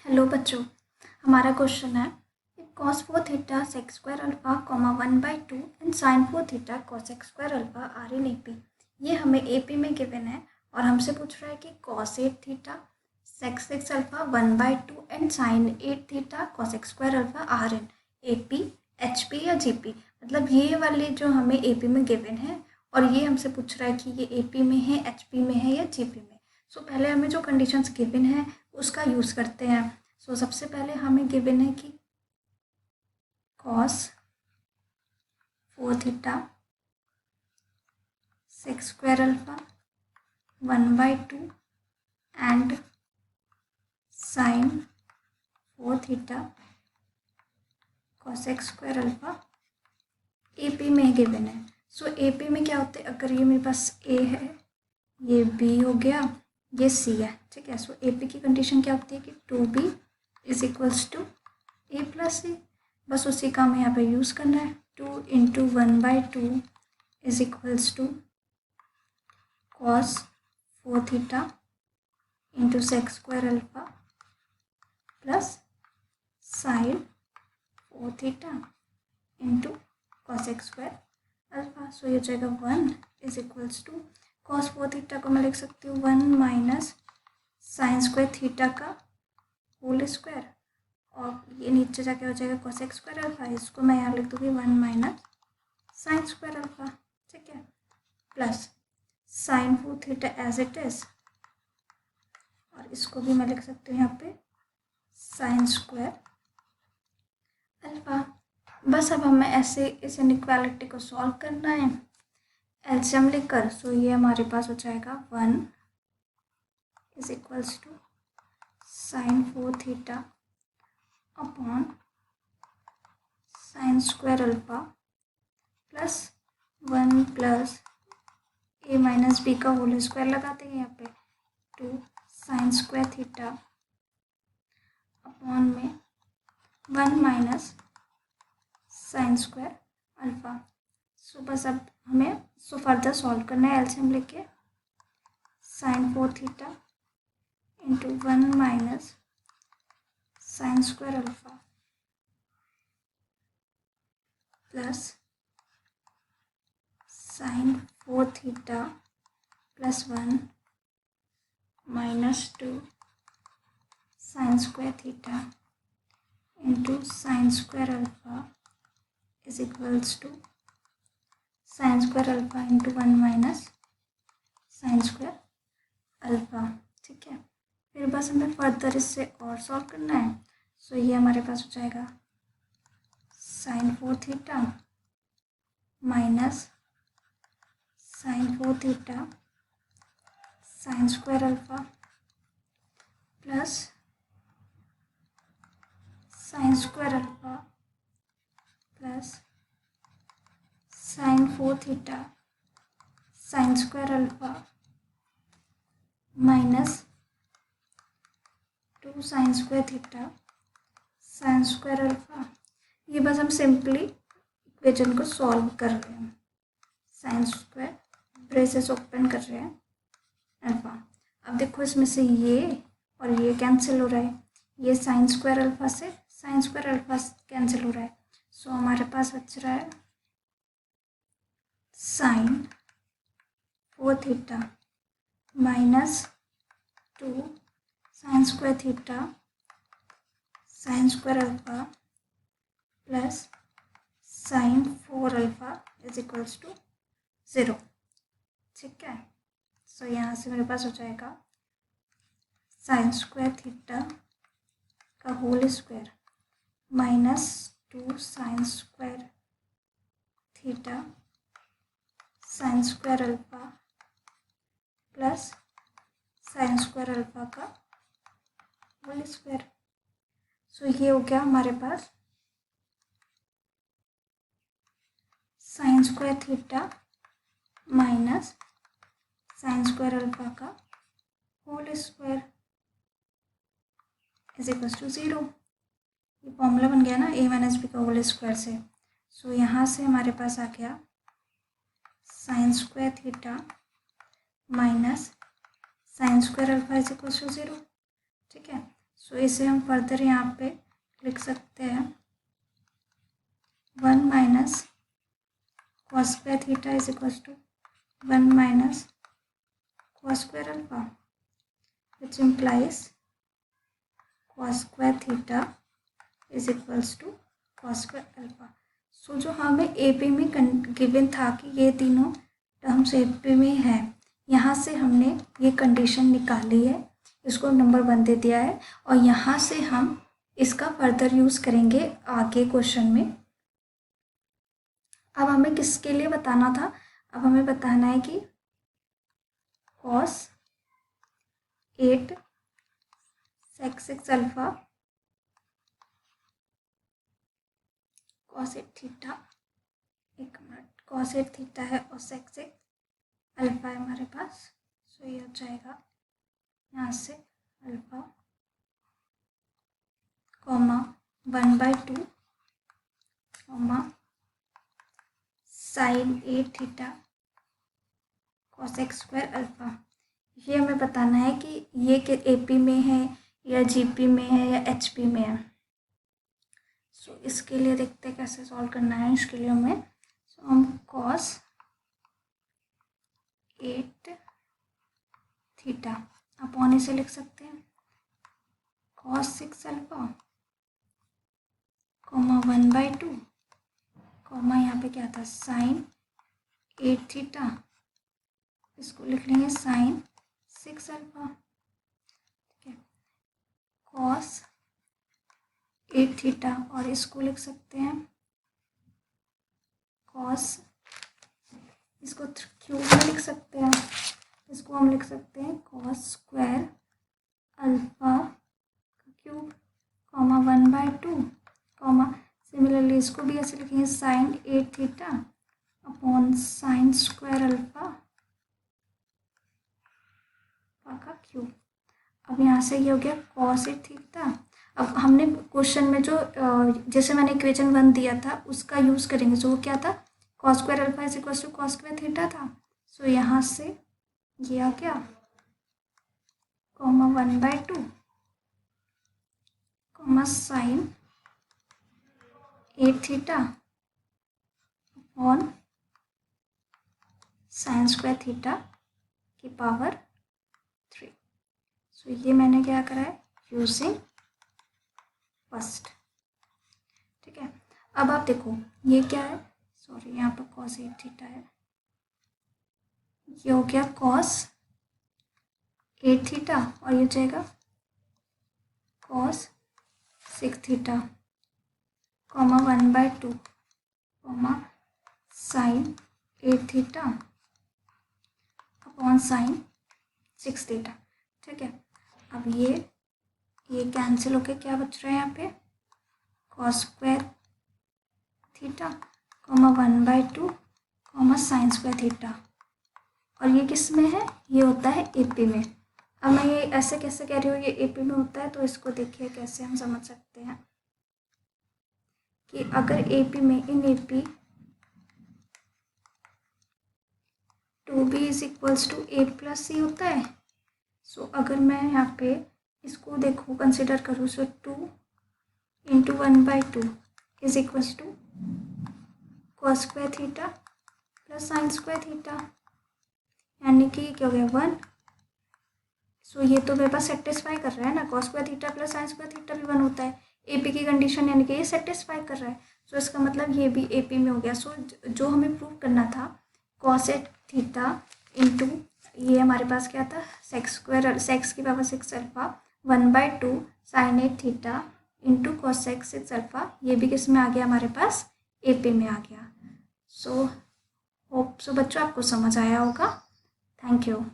Hello बच्चों, हमारा question है cos 4 theta sec square alpha comma 1/2 and sin 4 theta cos x square alpha are in AP। ये हमें AP में given है और हमसे पूछ रहा है कि cos 8 theta sec 6 alpha 1/2 and sin 8 theta cos x square alpha are in AP, HP या GP। मतलब ये वाले जो हमें AP में गिवन है और ये हमसे पूछ रहा है कि ये AP में है, HP में है या GP में। सो पहले हमें जो कंडीशंस गिवन है उसका यूज़ करते हैं। सो सबसे पहले हमें गिवन है कि cos 4 theta sec square alpha 1/2 and sin 4 theta cos x square alpha AP में गिवन है। सो AP में क्या होते हैं, अगर ये मेरे पास A है, ये B हो गया, ये C है, ठीक है। सो AP की कंडीशन क्या होती है कि 2B is equals to A plus C। बस उसी का हमें यहाँ पे यूज़ करना है। 2 into 1/2 is equals to cos 4 theta into sec square alpha plus sin 4 theta into cos x square alpha. So ये हो जाएगा 1 is equals to cos 4 theta को मैं लिख सकती हूँ 1 माइनस साइन स्क्वायर थीटा का होल स्क्वायर, और ये नीचे जाके हो जाएगा cos x स्क्वायर अल्फा। इसको मैं यहाँ लिख दूँगी 1 माइनस साइन स्क्वायर अल्फा, ठीक है, plus sine 4 theta as it is, और इसको भी मैं लिख सकती हूँ यहाँ पे साइन स्क्वायर अल्फा। बस अब हमें ऐसे इस इनइक्वालिटी को सॉल्व करना है एलसीएम लेकर। सो ये हमारे पास हो जाएगा 1 is equals to sine 4 theta upon sine square alpha plus 1 plus A minus B का होल स्क्वायर लगाते हैं यहाँ पे 2 साइन स्क्वायर थीटा अपॉन में 1 minus sine square alpha. So बस अब हमें फर्दर सॉल्व करना है एलसीएम लेके। Sine 4 theta into 1 minus sine square alpha plus sine 4 theta plus 1 minus 2 sine square theta into sine square alpha is equals to sine square alpha into 1 minus sine square alpha, ठीक है। फिर बस हमें further इससे और solve करना है। सो ये हमारे पास हो जाएगा sine 4 theta minus sine 4 theta sine square alpha plus sine square alpha plus sine 4 theta sine square alpha minus 2 sine square theta sine square alpha. ये बस हम सिंपली इक्वेशन को सॉल्व कर रहे हैं। साइन स्क्वायर ब्रेसेस ओपन कर रहे हैं अल्फा। अब देखो इसमें से ये और ये कैंसिल हो रहा है, ये साइन स्क्वायर अल्फा से साइन स्क्वायर अल्फा कैंसिल हो रहा है। सो हमारे पास बच रहा है sine 4 theta minus 2 sine square theta sine square alpha plus sine 4 alpha is equals to 0, ठीक है। सो यहाँ से मेरे पास हो जाएगा साइन स्क्वायर थीटा का whole square minus 2 sine square theta sine square alpha plus sine square alpha का होल स्क्वायर। सो ये हो गया हमारे पास sine square theta minus sine square alpha का whole square is equal to 0। ये formula बन गया ना ए माइनस बी का होल स्क्वायर से। सो यहाँ से हमारे पास आ गया sine square theta minus sine square alpha is equal to 0, ठीक है। सो इसे हम फर्दर यहाँ पे लिख सकते हैं 1 minus cos square theta is equal to 1 minus cos square alpha which implies cos square theta is equals to cos square alpha. So जो हमें एपी में गिवन था कि ये तीनों टर्म्स एपी में है, यहाँ से हमने ये कंडीशन निकाली है, इसको नंबर 1 दे दिया है और यहाँ से हम इसका फर्दर यूज़ करेंगे आगे क्वेश्चन में। अब हमें किसके लिए बताना था? अब हमें बताना है कि cos 8 sec 6 alpha cos 8 theta, एक मिनट, cos 8 थीटा है और sec 6 अल्फा है हमारे पास। सो ये हो जाएगा यहाँ से alpha comma 1/2 comma sin 8 theta cos x square alpha. ये हमें बताना है कि ये एपी में है या जीपी में है या एचपी में है। सो इसके लिए देखते हैं कैसे सॉल्व करना है। इसके लिए हमें हम cos 8 थीटा अपॉन इसे लिख सकते हैं cos 6 अल्फा कॉमा 1/2 कॉमा यहाँ पे क्या था sin 8 थीटा, इसको लिख लेंगे sin 6 अल्फा। ठीक है, cos 8 थीटा और इसको लिख सकते हैं cos, इसको क्यूब में लिख सकते हैं, इसको हम लिख सकते हैं cos square alpha cube comma 1/2 comma similarly इसको भी ऐसे लिखेंगे sin 8 theta upon sin square alpha का क्यूब। अब यहाँ से ये हो गया cos 8 थीटा। अब हमने क्वेश्चन में जो जैसे मैंने इक्वेशन 1 दिया था उसका यूज़ करेंगे। जो वो क्या था, cos square alpha is equal to cos square theta था। सो यहाँ से ये आ गया comma 1/2 comma sin 8 theta upon sin square theta की पावर 3। सो ये मैंने क्या करा है यूजिंग फर्स्ट। ठीक है, अब आप देखो ये क्या है, सॉरी यहाँ पर cos 8 थीटा है, ये हो गया cos 8 थीटा और ये जाएगा cos 6 theta comma 1/2 comma sin 8 theta upon sin 6 theta. ठीक है, अब ये कैंसिल होके क्या बच रहा है यहाँ पे cos square theta comma 1/2 comma sin square theta, और ये किस में है, ये होता है एपी में। अब मैं ये ऐसे कैसे कह रही हूँ ये एपी में होता है, तो इसको देखिए कैसे हम समझ सकते हैं कि अगर एपी में in AP 2b is equals to a plus c होता है। सो अगर मैं यहाँ पे इसको देखो कंसिडर करूँ, so 2 into 1/2 is equals to cos square theta plus sin square theta, यानी कि क्या हो गया 1। सो ये तो मेरे पास सेटिस्फाई कर रहा है ना, cos square theta plus sin square theta भी 1 होता है, एपी की कंडीशन यानी कि ये सेटिस्फाई कर रहा है। सो इसका मतलब ये भी एपी में हो गया। सो जो हमें प्रूव करना था cos 8 थीटा इंटू ये हमारे पास क्या था सेक्स स्क्वायर, सेक्स की power 6 alpha 1/2 sin 8 theta into cos 6 alpha, ये भी किस में आ गया हमारे पास एपी में आ गया। सो होप सो बच्चों आपको समझ आया होगा। Thank you.